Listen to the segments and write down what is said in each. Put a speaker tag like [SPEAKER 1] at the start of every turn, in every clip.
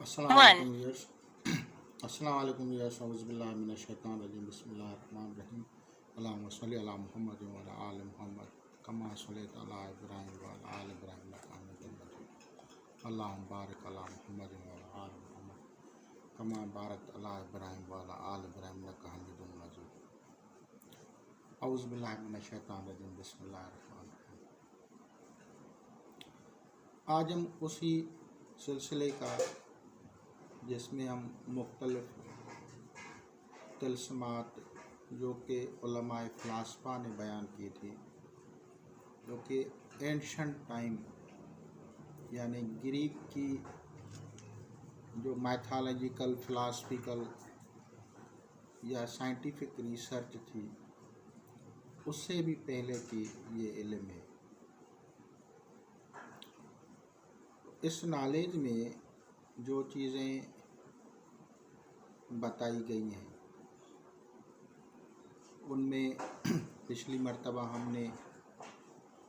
[SPEAKER 1] अस्सलाम
[SPEAKER 2] One.
[SPEAKER 1] वालेकुम viewers. अस्सलाम वालेकुम व्यूअर्स। औज़ुबिल्लाहि मिनश शैतानिर रजीम। बिस्मिल्लाहिर रहमानिर रहीम। अल्लाहुम्मा सल्लि अला मुहम्मद व अला आलि मुहम्मद कमा सल्लैता अला इब्राहीम व अला आलि इब्राहीम इन्नका हमीदुम मजीद। अल्लाहुम्मा बारिक अला मुहम्मद व अला आलि मुहम्मद कमा बारकता अला इब्राहीम व अला आलि इब्राहीम इन्नका हमीदुम मजीद। औज़ुबिल्लाहि मिनश शैतानिर रजीम। बिस्मिल्लाहिर रहमानिर रहीम। आज हम उसी सिलसिले का जिसमें हम मुख्तलिफ तिल्स्मात जो कि उलमाए फ़लसफ़ा ने बयान की थी, जो कि एंशंट टाइम यानी ग्रीक की जो मैथोलॉजिकल फ़िलासफ़िकल या साइंटिफिक रिसर्च थी, उससे भी पहले की ये इल्म है। इस नॉलेज में जो चीज़ें बताई गई हैं उनमें पिछली मर्तबा हमने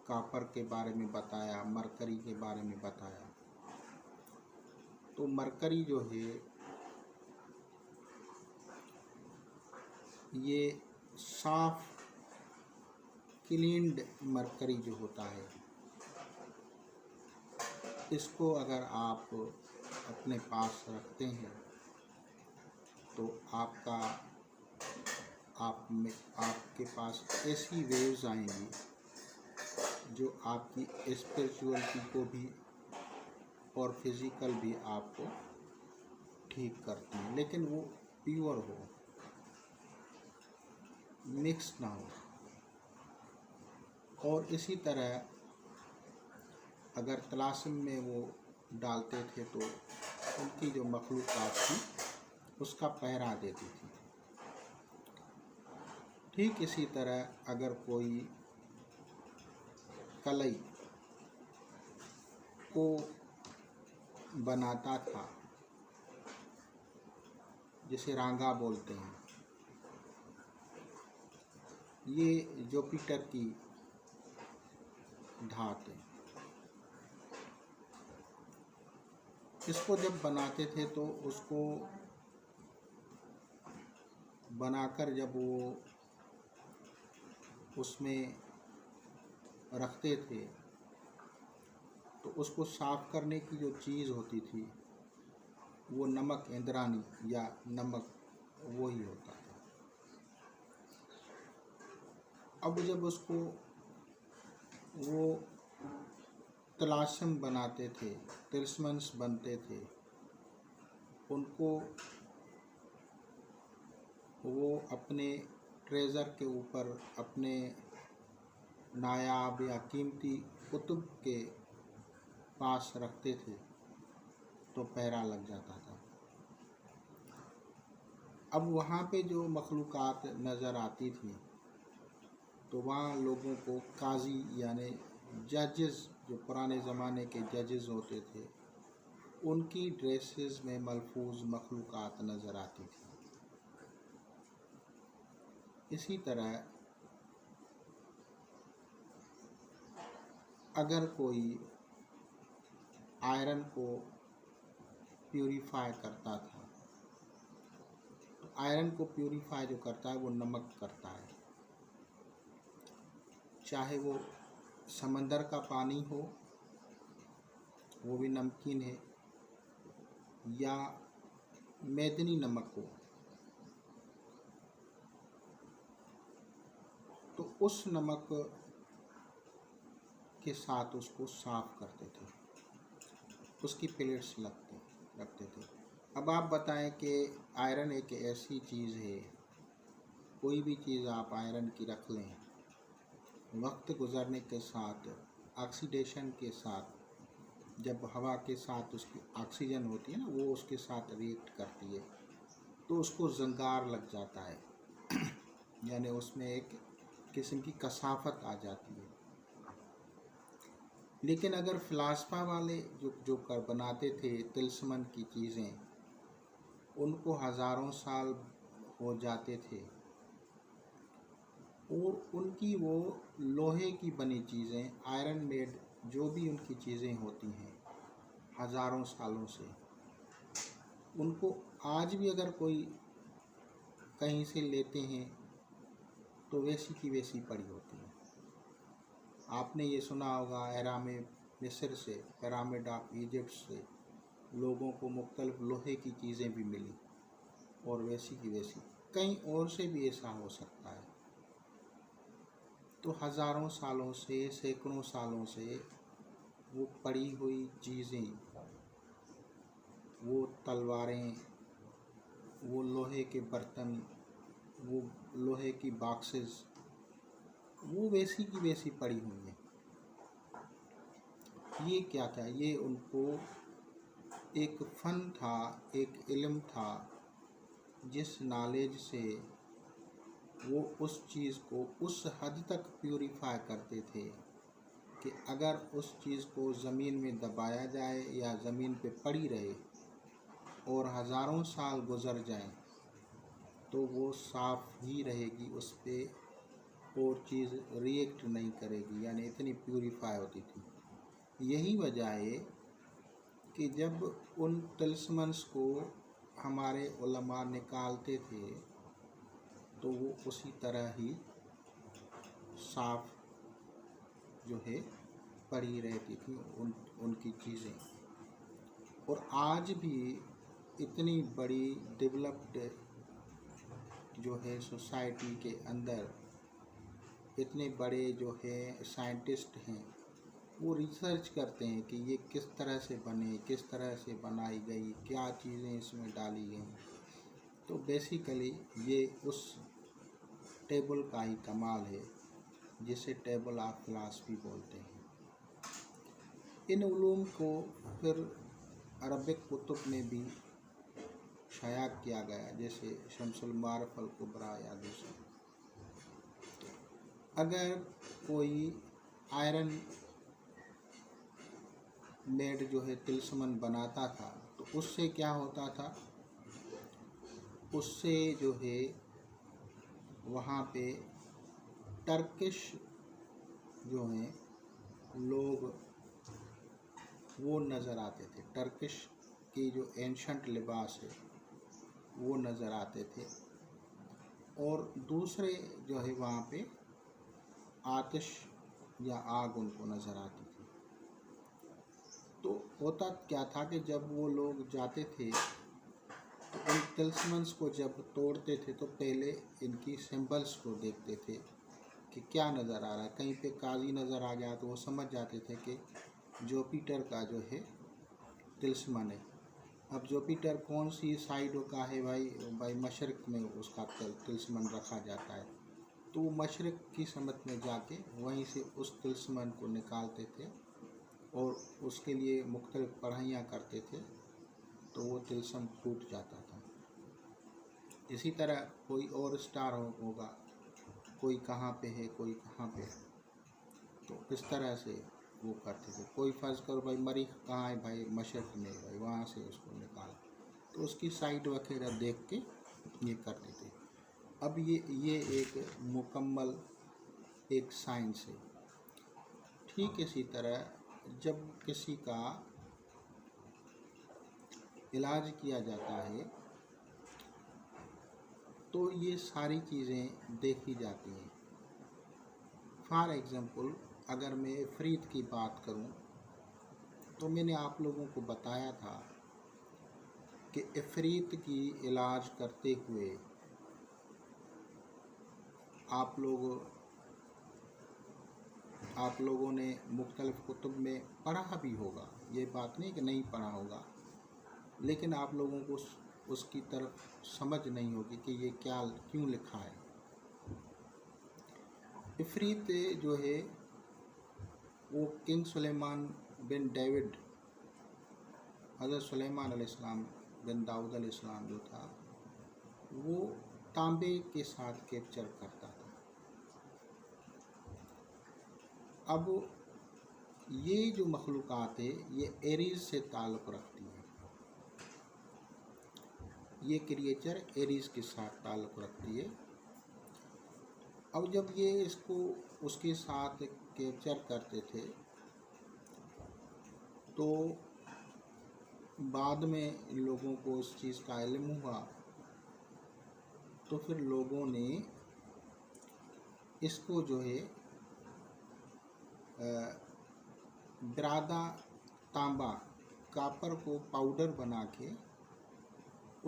[SPEAKER 1] कापर के बारे में बताया, मरकरी के बारे में बताया। तो मरकरी जो है ये साफ क्लीन्ड मरकरी जो होता है, इसको अगर आप अपने पास रखते हैं तो आपके पास ऐसी वेव्स आएंगी जो आपकी स्पिरिचुअलिटी को भी और फिज़िकल भी आपको ठीक करती हैं, लेकिन वो प्योर हो, मिक्स ना हो। और इसी तरह अगर तलासम में वो डालते थे तो उनकी जो मखलूक़ात थी उसका पहरा देती थी। ठीक इसी तरह अगर कोई कलई को बनाता था, जिसे रांगा बोलते हैं, ये जुपिटर की धात है। इसको जब बनाते थे तो उसको बनाकर जब वो उसमें रखते थे तो उसको साफ़ करने की जो चीज़ होती थी वो नमक इंद्रानी या नमक वो ही होता था। अब जब उसको वो तलाशम बनाते थे, तिल्स्मन्स बनते थे, उनको वो अपने ट्रेज़र के ऊपर अपने नायाब या कीमती कुतुब के पास रखते थे तो पहरा लग जाता था। अब वहाँ पे जो मखलूक़ात नज़र आती थी तो वहाँ लोगों को काजी यानी जजेस, जो पुराने ज़माने के जजेस होते थे, उनकी ड्रेसेस में मलफूज मखलूक़ात नज़र आती थी। इसी तरह अगर कोई आयरन को प्यूरीफाई करता था तो आयरन को प्यूरीफाई जो करता है वो नमक करता है, चाहे वो समंदर का पानी हो वो भी नमकीन है, या मैदनी नमक हो, तो उस नमक के साथ उसको साफ़ करते थे, उसकी प्लेट्स रखते थे। अब आप बताएं कि आयरन एक ऐसी चीज़ है, कोई भी चीज़ आप आयरन की रख लें, वक्त गुज़रने के साथ ऑक्सीडेशन के साथ, जब हवा के साथ उसकी ऑक्सीजन होती है ना, वो उसके साथ रिएक्ट करती है तो उसको जंगार लग जाता है यानी उसमें एक किस्म की कसाफत आ जाती है। लेकिन अगर फ़िलासफ़ा वाले जो कर बनाते थे तिल्स्मन की चीज़ें, उनको हज़ारों साल हो जाते थे और उनकी वो लोहे की बनी चीज़ें, आयरन मेड जो भी उनकी चीज़ें होती हैं, हज़ारों सालों से उनको आज भी अगर कोई कहीं से लेते हैं तो वैसी की वैसी पड़ी होती है। आपने ये सुना होगा एहराम मिस्र से, पिरामिड ऑफ इजिप्ट से लोगों को मुख्तलिफ लोहे की चीज़ें भी मिली और वैसी की वैसी कहीं और से भी ऐसा हो सकता है। तो हज़ारों सालों से, सैकड़ों सालों से वो पड़ी हुई चीज़ें, वो तलवारें, वो लोहे के बर्तन, वो लोहे की बॉक्सेस, वो वैसी की वैसी पड़ी हुई हैं। ये क्या था? ये उनको एक फ़न था, एक इल्म था, जिस नॉलेज से वो उस चीज़ को उस हद तक प्यूरीफाई करते थे कि अगर उस चीज़ को ज़मीन में दबाया जाए या ज़मीन पे पड़ी रहे और हज़ारों साल गुज़र जाएं तो वो साफ़ ही रहेगी, उस पर और चीज़ रिएक्ट नहीं करेगी, यानी इतनी प्यूरीफाई होती थी। यही वजह है कि जब उन तिल्स्मन्स को हमारे उलमा निकालते थे तो वो उसी तरह ही साफ जो है पड़ी रहती थी उनकी चीज़ें। और आज भी इतनी बड़ी डेवलप्ड जो है सोसाइटी के अंदर इतने बड़े जो है साइंटिस्ट हैं, वो रिसर्च करते हैं कि ये किस तरह से बने, किस तरह से बनाई गई, क्या चीज़ें इसमें डाली गई। तो बेसिकली ये उस टेबल का ही कमाल है जिसे टेबल ऑफ फिलासफी बोलते हैं। इन उलूम को फिर अरबिक कुतुब में भी शाया किया गया, जैसे शम्सुल मारिफ अल कुबरा या दूसरे। अगर कोई आयरन मेड जो है तिल्स्मन बनाता था तो उससे क्या होता था? उससे जो है वहाँ पे टर्किश जो हैं लोग वो नज़र आते थे। टर्किश की जो एंशंट लिबास है वो नज़र आते थे। और दूसरे जो है वहाँ पे आतिश या आग उनको नज़र आती थी। तो होता क्या था कि जब वो लोग जाते थे तो इन तिल्स्मन्स को जब तोड़ते थे तो पहले इनकी सिंबल्स को देखते थे कि क्या नज़र आ रहा है। कहीं पे काजी नज़र आ गया तो वो समझ जाते थे कि जुपिटर का जो है तिल्स्मन है। अब जुपिटर कौन सी साइड का है भाई मशरक़ में उसका तिल्स्मन रखा जाता है। तो वो मशरक़ की समत में जाके वहीं से उस तिल्स्मन को निकालते थे और उसके लिए मुख्तलिफ पढ़ाइयाँ करते थे, तो वो तिल्स्म टूट जाता था। इसी तरह कोई और स्टार होगा, कोई कहाँ पे है, कोई कहाँ पे है, तो इस तरह से वो करते थे। कोई फ़र्ज़ करो भाई मरीख कहाँ है, भाई मशरक़ में, भाई वहाँ से उसको निकाल, तो उसकी साइड वगैरह देख के ये करते थे। अब ये एक मुकम्मल एक साइंस है। ठीक इसी तरह जब किसी का इलाज किया जाता है तो ये सारी चीज़ें देखी जाती हैं। फॉर एग्ज़ाम्पल अगर मैं इफ़रीत की बात करूं तो मैंने आप लोगों को बताया था कि इफ़रीत की इलाज करते हुए आप लोगों ने मुख्तलिफ़ कुतुब में पढ़ा भी होगा, ये बात नहीं कि नहीं पढ़ा होगा, लेकिन आप लोगों को उसकी तरफ समझ नहीं होगी कि ये क्या क्यों लिखा है। इफ़रीत जो है वो किंग सुलेमान बिन डेविड, हज़रत सुलेमान अलैहिस्सलाम बिन दाऊद अलैहिस्सलाम जो था वो तांबे के साथ कैप्चर करता था। अब ये जो मखलूक़ात है ये एरीज़ से ताल्लुक़ रखती है, ये क्रिएचर एरीज़ के साथ ताल्लुक़ रखती है। अब जब ये इसको उसके साथ कैप्चर करते थे तो बाद में लोगों को उस चीज़ का इल्म हुआ तो फिर लोगों ने इसको जो है बिरादा तांबा कापर को पाउडर बना के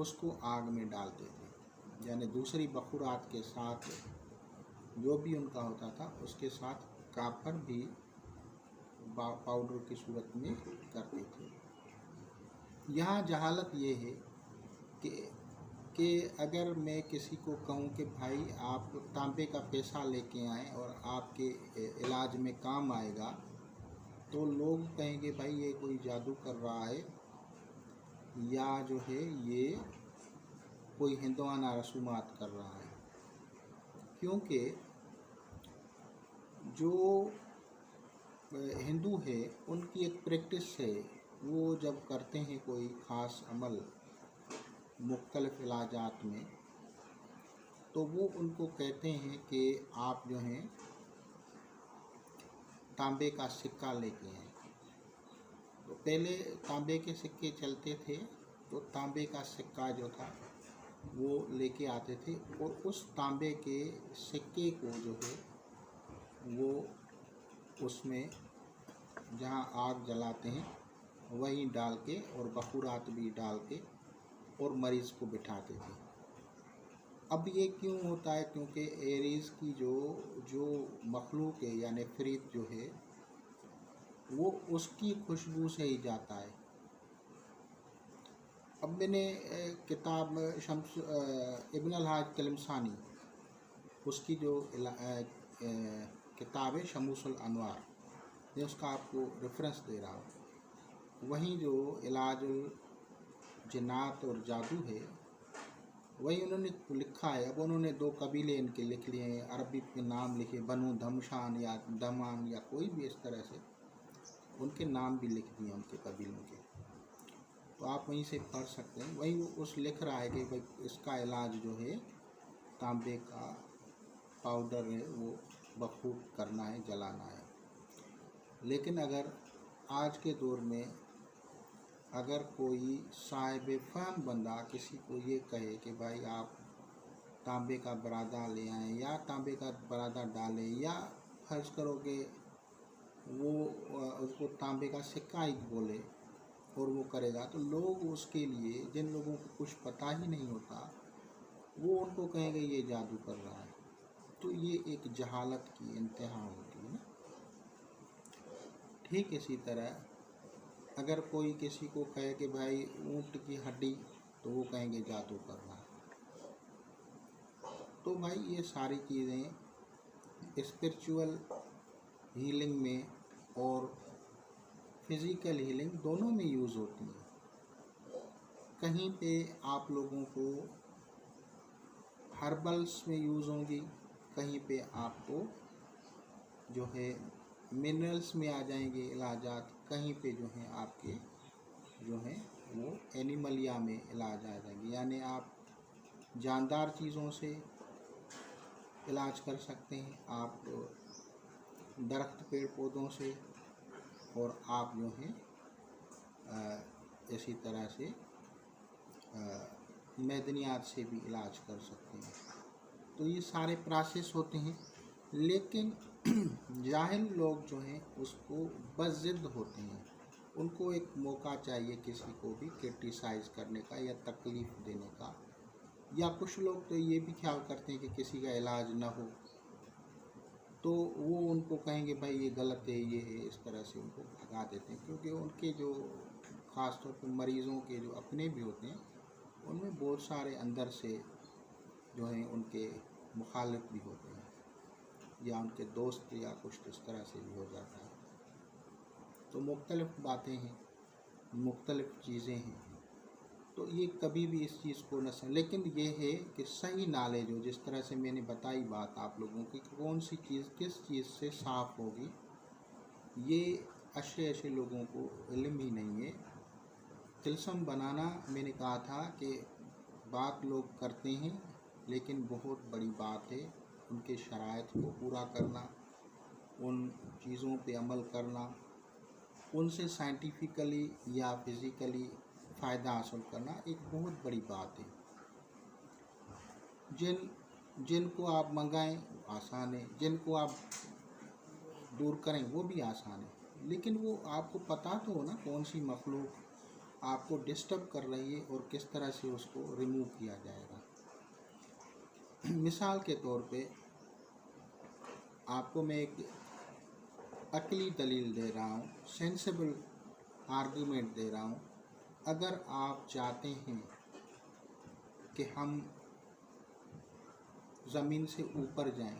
[SPEAKER 1] उसको आग में डालते थे, यानी दूसरी बखुरात के साथ जो भी उनका होता था उसके साथ कापर भी पाउडर की सूरत में करते थे। यहाँ जहालत ये है कि अगर मैं किसी को कहूँ कि भाई आप तांबे का पैसा लेके आएँ और आपके इलाज में काम आएगा, तो लोग कहेंगे भाई ये कोई जादू कर रहा है या जो है ये कोई हिंदुआना रसूमात कर रहा है। क्योंकि जो हिंदू है उनकी एक प्रैक्टिस है, वो जब करते हैं कोई ख़ास अमल मुख्तलिफ इलाजात में, तो वो उनको कहते हैं कि आप जो हैं तांबे का सिक्का लेके आए। तो पहले तांबे के सिक्के चलते थे, तो तांबे का सिक्का जो था वो लेके आते थे और उस तांबे के सिक्के को जो है वो उसमें जहाँ आग जलाते हैं वहीं डाल के और बखूरात भी डाल के और मरीज़ को बिठाते थे। अब ये क्यों होता है? क्योंकि एरीज़ की जो मखलूक है यानी फरीद जो है वो उसकी खुशबू से ही जाता है। अब मैंने किताब शम्स इब्न अल-हाज तिलमसानी उसकी जो किताब है शमूसुल अनवार, मैं उसका आपको रेफरेंस दे रहा हूँ। वहीं जो इलाजुल जिन्नात और जादू है वही उन्होंने लिखा है। अब उन्होंने दो कबीले इनके लिख लिए हैं, अरबी के नाम लिखे, बनु धमशान या दमान या कोई भी इस तरह से उनके नाम भी लिख दिए उनके कबीलों के, तो आप वहीं से पढ़ सकते हैं। वही उस लिख रहा है कि भाई इसका इलाज जो है तांबे का पाउडर है वो बखूब करना है, जलाना है। लेकिन अगर आज के दौर में अगर कोई साहिब फ़हम बंदा किसी को ये कहे कि भाई आप तांबे का बरादा ले आएँ या तांबे का बरादा डालें, या फर्ज करो कि वो उसको तांबे का सिक्का ही बोले और वो करेगा, तो लोग उसके लिए, जिन लोगों को कुछ पता ही नहीं होता, वो उनको कहेंगे ये जादू कर रहा है। तो ये एक जहालत की इंतहा होती है। ठीक इसी तरह अगर कोई किसी को कहे कि भाई ऊँट की हड्डी, तो वो कहेंगे जादू कर रहा है। तो भाई ये सारी चीज़ें स्पिरिचुअल हीलिंग में और फिज़िकल हीलिंग दोनों में यूज़ होती हैं। कहीं पे आप लोगों को हर्बल्स में यूज़ होंगी, कहीं पे आपको जो है मिनरल्स में आ जाएंगे इलाजात, कहीं पे जो है आपके जो है वो एनिमलिया में इलाज आ जाएंगे, यानी आप जानदार चीज़ों से इलाज कर सकते हैं, आप दरख्त पेड़ पौधों से, और आप जो है इसी तरह से मैदनियात से भी इलाज कर सकते हैं। तो ये सारे प्रोसेस होते हैं। लेकिन जाहिल लोग जो हैं उसको बस ज़िद होते हैं, उनको एक मौका चाहिए किसी को भी क्रिटिसाइज़ करने का या तकलीफ़ देने का, या कुछ लोग तो ये भी ख्याल करते हैं कि किसी का इलाज ना हो तो वो उनको कहेंगे भाई ये गलत है, ये है, इस तरह से उनको भगा देते हैं। क्योंकि उनके जो ख़ास तौर पर मरीज़ों के जो अपने भी होते हैं उनमें बहुत सारे अंदर से जो हैं उनके मुखालिफ भी होते हैं, या उनके दोस्त या कुछ इस तरह से भी हो जाता है। तो मुख्तलिफ़ बातें हैं, मुख्तलिफ़ चीज़ें हैं, तो ये कभी भी इस चीज़ को न समझ। लेकिन ये है कि सही नॉलेज हो, जिस तरह से मैंने बताई बात आप लोगों की, कौन सी चीज़ किस चीज़ से साफ़ होगी, ये ऐसे लोगों को इल्म ही नहीं है। तिलस्म बनाना मैंने कहा था कि बात लोग करते हैं, लेकिन बहुत बड़ी बात है उनके शराइत को पूरा करना, उन चीज़ों पे अमल करना, उनसे साइंटिफिकली या फिज़िकली फ़ायदा हासिल करना एक बहुत बड़ी बात है। जिनको आप मंगाएं आसान है, जिनको आप दूर करें वो भी आसान है, लेकिन वो आपको पता तो हो ना कौन सी मखलूक आपको डिस्टर्ब कर रही है और किस तरह से उसको रिमूव किया जाएगा। मिसाल के तौर पे आपको मैं एक अकली दलील दे रहा हूँ, सेंसिबल आर्गुमेंट दे रहा हूँ। अगर आप चाहते हैं कि हम ज़मीन से ऊपर जाएं,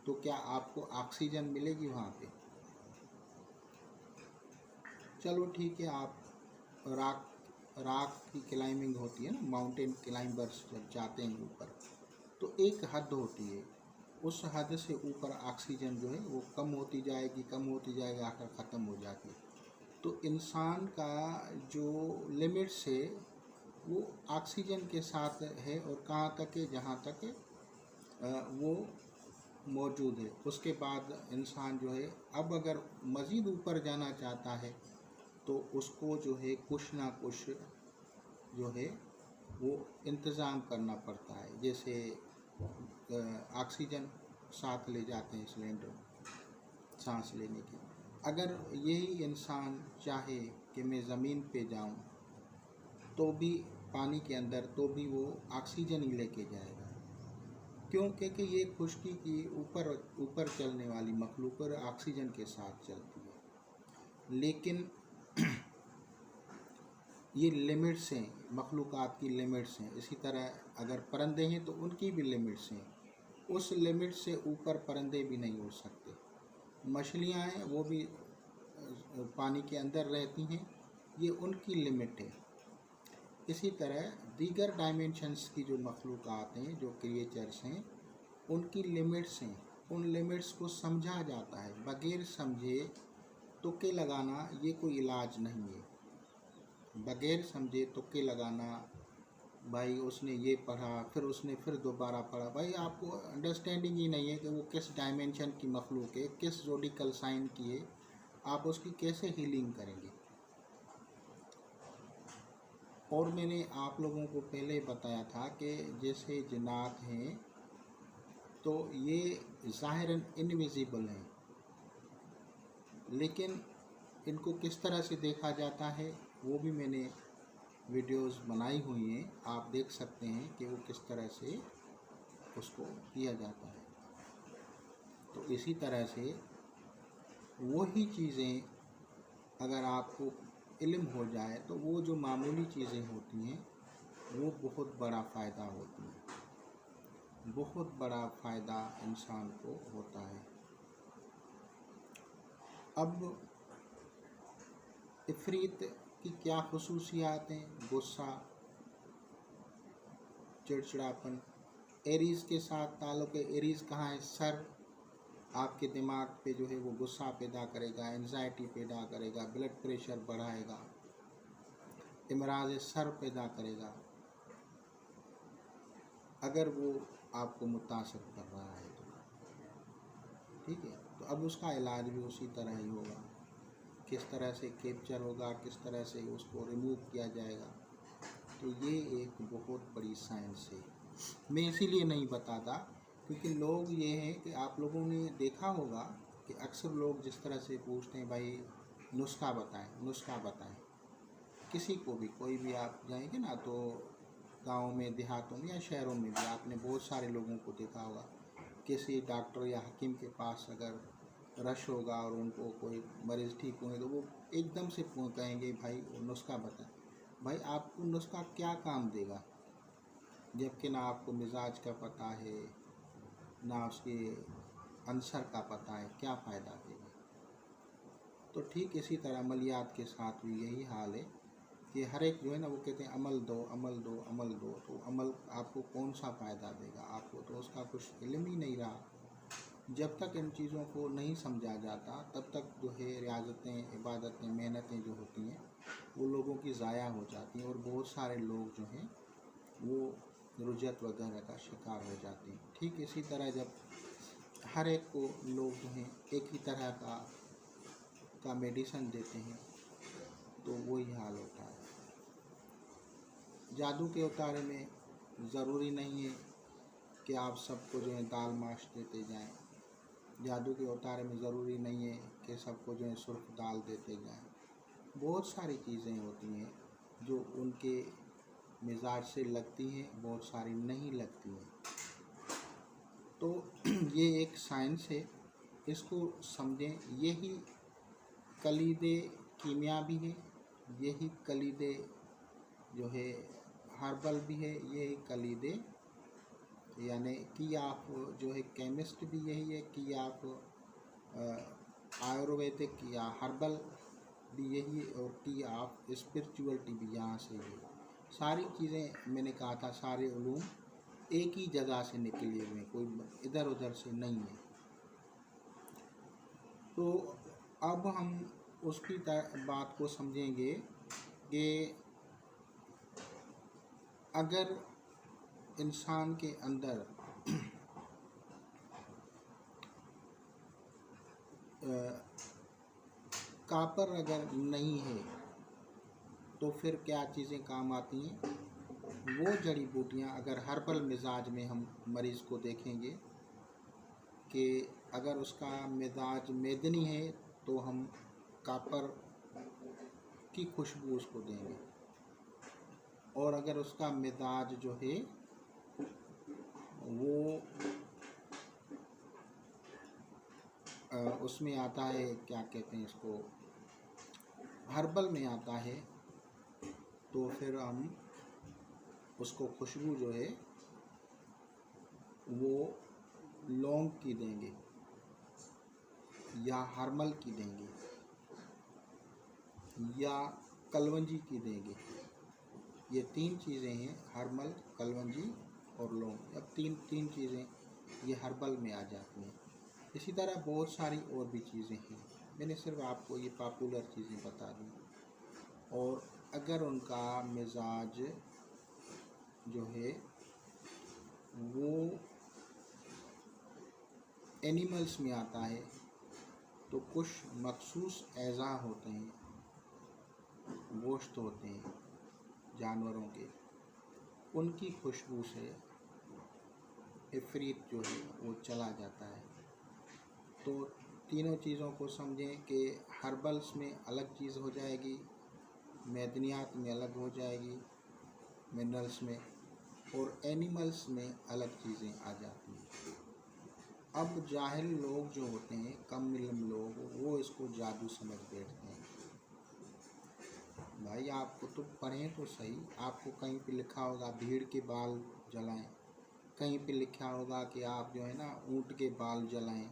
[SPEAKER 1] तो क्या आपको ऑक्सीजन मिलेगी वहाँ पे? चलो ठीक है, आप राक की क्लाइंबिंग होती है ना, माउंटेन क्लाइंबर्स जब जाते हैं ऊपर, तो एक हद होती है, उस हद से ऊपर ऑक्सीजन जो है वो कम होती जाएगी, आकर ख़त्म हो जाती है। तो इंसान का जो लिमिट्स है वो ऑक्सीजन के साथ है, और कहाँ तक है, जहाँ तक वो मौजूद है। उसके बाद इंसान जो है अब अगर मज़ीद ऊपर जाना चाहता है तो उसको जो है कुछ ना कुछ जो है वो इंतज़ाम करना पड़ता है। जैसे ऑक्सीजन साथ ले जाते हैं सिलेंडर सांस लेने के। अगर यही इंसान चाहे कि मैं ज़मीन पे जाऊं तो भी पानी के अंदर, तो भी वो ऑक्सीजन ही लेके जाएगा। क्यों? क्योंकि ये खुश्की की ऊपर चलने वाली मखलूक और ऑक्सीजन के साथ चलती है। लेकिन ये लिमिट्स हैं, मखलूक़ात की लिमिट्स हैं। इसी तरह अगर परिंदे हैं तो उनकी भी लिमिट्स हैं, उस लिमिट से ऊपर परिंदे भी नहीं उड़ सकते। मछलियाँ हैं वो भी पानी के अंदर रहती हैं, ये उनकी लिमिट है। इसी तरह दीगर डायमेंशंस की जो मखलूक़ात हैं, जो क्रिएचर्स हैं, उनकी लिमिट्स हैं। उन लिमिट्स को समझा जाता है। बग़ैर समझे तुक्के लगाना ये कोई इलाज नहीं है। बग़ैर समझे तुक्के लगाना, भाई उसने ये पढ़ा फिर उसने फिर दोबारा पढ़ा, भाई आपको अंडरस्टैंडिंग ही नहीं है कि वो किस डायमेंशन की मखलूक है, किस ज़ोडिकल साइन की है, आप उसकी कैसे हीलिंग करेंगे। और मैंने आप लोगों को पहले बताया था कि जैसे जिन्नात हैं तो ये ज़ाहिरन इनविजिबल हैं, लेकिन इनको किस तरह से देखा जाता है वो भी मैंने वीडियोस बनाई हुई हैं, आप देख सकते हैं कि वो किस तरह से उसको किया जाता है। तो इसी तरह से वही चीज़ें अगर आपको इल्म हो जाए तो वो जो मामूली चीज़ें होती हैं वो बहुत बड़ा फ़ायदा होती हैं, बहुत बड़ा फ़ायदा इंसान को होता है। अब इफ़रीत की क्या ख़ुसूसियात हैं? गुस्सा, चिड़चिड़ापन। एरीज़ के साथ ताल्लुक़ है। एरीज़ कहाँ है? सर। आपके दिमाग पे जो है वो गुस्सा पैदा करेगा, एंजाइटी पैदा करेगा, ब्लड प्रेशर बढ़ाएगा, इमराज़ सर पैदा करेगा अगर वो आपको मुतासर कर रहा है तो। ठीक है, तो अब उसका इलाज भी उसी तरह ही होगा। किस तरह से कैप्चर होगा, किस तरह से उसको रिमूव किया जाएगा, तो ये एक बहुत बड़ी साइंस है। मैं इसीलिए नहीं बताता क्योंकि लोग ये हैं कि आप लोगों ने देखा होगा कि अक्सर लोग जिस तरह से पूछते हैं, भाई नुस्खा बताएं, नुस्खा बताएं। किसी को भी, कोई भी आप जाएंगे ना तो गाँव में, देहातों में या शहरों में भी आपने बहुत सारे लोगों को देखा होगा, किसी डॉक्टर या हकीम के पास अगर रश होगा और उनको कोई मरीज़ ठीक होंगे तो वो एकदम से कहेंगे भाई नुस्खा बताएं। भाई आपको नुस्खा क्या काम देगा, जबकि ना आपको मिजाज का पता है, ना उसके अंसर का पता है, क्या फ़ायदा देगा। तो ठीक इसी तरह अमलियात के साथ भी यही हाल है कि हर एक जो है ना वो कहते हैं अमल दो, अमल दो, अमल दो। तो अमल आपको कौन सा फ़ायदा देगा? आपको तो उसका कुछ इल्म ही नहीं रहा। जब तक इन चीज़ों को नहीं समझा जाता तब तक जो है रियाज़तें, इबादतें, मेहनतें जो होती हैं वो लोगों की ज़ाया हो जाती हैं, और बहुत सारे लोग जो हैं वो रुजत वगैरह का शिकार हो जाते हैं। ठीक इसी तरह जब हर एक को लोग जो हैं एक ही तरह का मेडिसन देते हैं तो वही हाल होता है। जादू के उतारे में ज़रूरी नहीं है कि आप सबको जो है दाल माश देते जाएं। जादू के उतारे में ज़रूरी नहीं है कि सबको जो है सुर्ख दाल देते जाएं। बहुत सारी चीज़ें होती हैं जो उनके मिजाज से लगती हैं, बहुत सारी नहीं लगती हैं। तो ये एक साइंस है, इसको समझें। यही कलीदे कीमिया भी है, यही कलीदे जो है हर्बल भी है, यही कलीदे यानी कि आप जो है केमिस्ट भी यही है कि आप आयुर्वेदिक या हर्बल भी यही है, और कि आप स्पिरिचुअलिटी भी यहाँ से है। सारी चीज़ें मैंने कहा था, सारे उलूम एक ही जगह से निकले हुए हैं, कोई इधर उधर से नहीं है। तो अब हम उसकी बात को समझेंगे कि अगर इंसान के अंदर कापर अगर नहीं है तो फिर क्या चीज़ें काम आती हैं। वो जड़ी बूटियाँ अगर हर्बल मिजाज में हम मरीज़ को देखेंगे कि अगर उसका मिजाज मेदनी है तो हम कापर की खुशबू उसको देंगे, और अगर उसका मिजाज जो है वो उसमें आता है, क्या कहते हैं इसको, हर्बल में आता है, तो फिर हम उसको खुशबू जो है वो लौंग की देंगे या हर्मल की देंगे या कलवंजी की देंगे। ये तीन चीज़ें हैं, हर्मल, कलवंजी और लौंग। अब तीन चीज़ें ये हर्बल में आ जाती हैं। इसी तरह बहुत सारी और भी चीज़ें हैं, मैंने सिर्फ आपको ये पॉपुलर चीज़ें बता दी। और अगर उनका मिजाज जो है वो एनिमल्स में आता है तो कुछ मखसूस एज़ा होते हैं, गोश्त होते हैं जानवरों के, उनकी खुशबू से इफरीत जो है वो चला जाता है। तो तीनों चीज़ों को समझें कि हर्बल्स में अलग चीज़ हो जाएगी, मैदनियात में अलग हो जाएगी, मिनरल्स में, और एनिमल्स में अलग चीज़ें आ जाती हैं। अब जाहिल लोग जो होते हैं, कम इल्म लोग, वो इसको जादू समझ बैठते हैं। भाई आप कुतुब पढ़ें तो सही, आपको कहीं पे लिखा होगा भीड़ के बाल जलाएं, कहीं पे लिखा होगा कि आप जो है ना ऊँट के बाल जलाएं।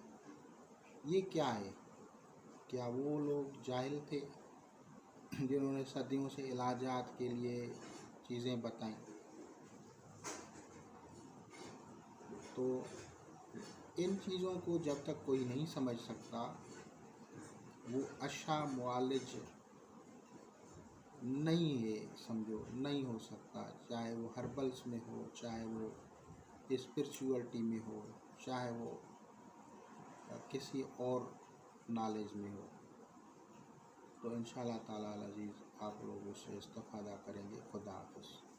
[SPEAKER 1] ये क्या है? क्या वो लोग जाहिल थे जिन्होंने सदियों से इलाजात के लिए चीज़ें बताई? तो इन चीज़ों को जब तक कोई नहीं समझ सकता, वो अच्छा मुआलिज नहीं है, समझो, नहीं हो सकता। चाहे वो हर्बल्स में हो, चाहे वो स्पिरिचुअलिटी में हो, चाहे वो किसी और नॉलेज में हो। तो इंशाअल्लाह ताला अज़ीज़ आप लोग उससे इस्तिफ़ादा करेंगे। खुदा हाफ़िज़।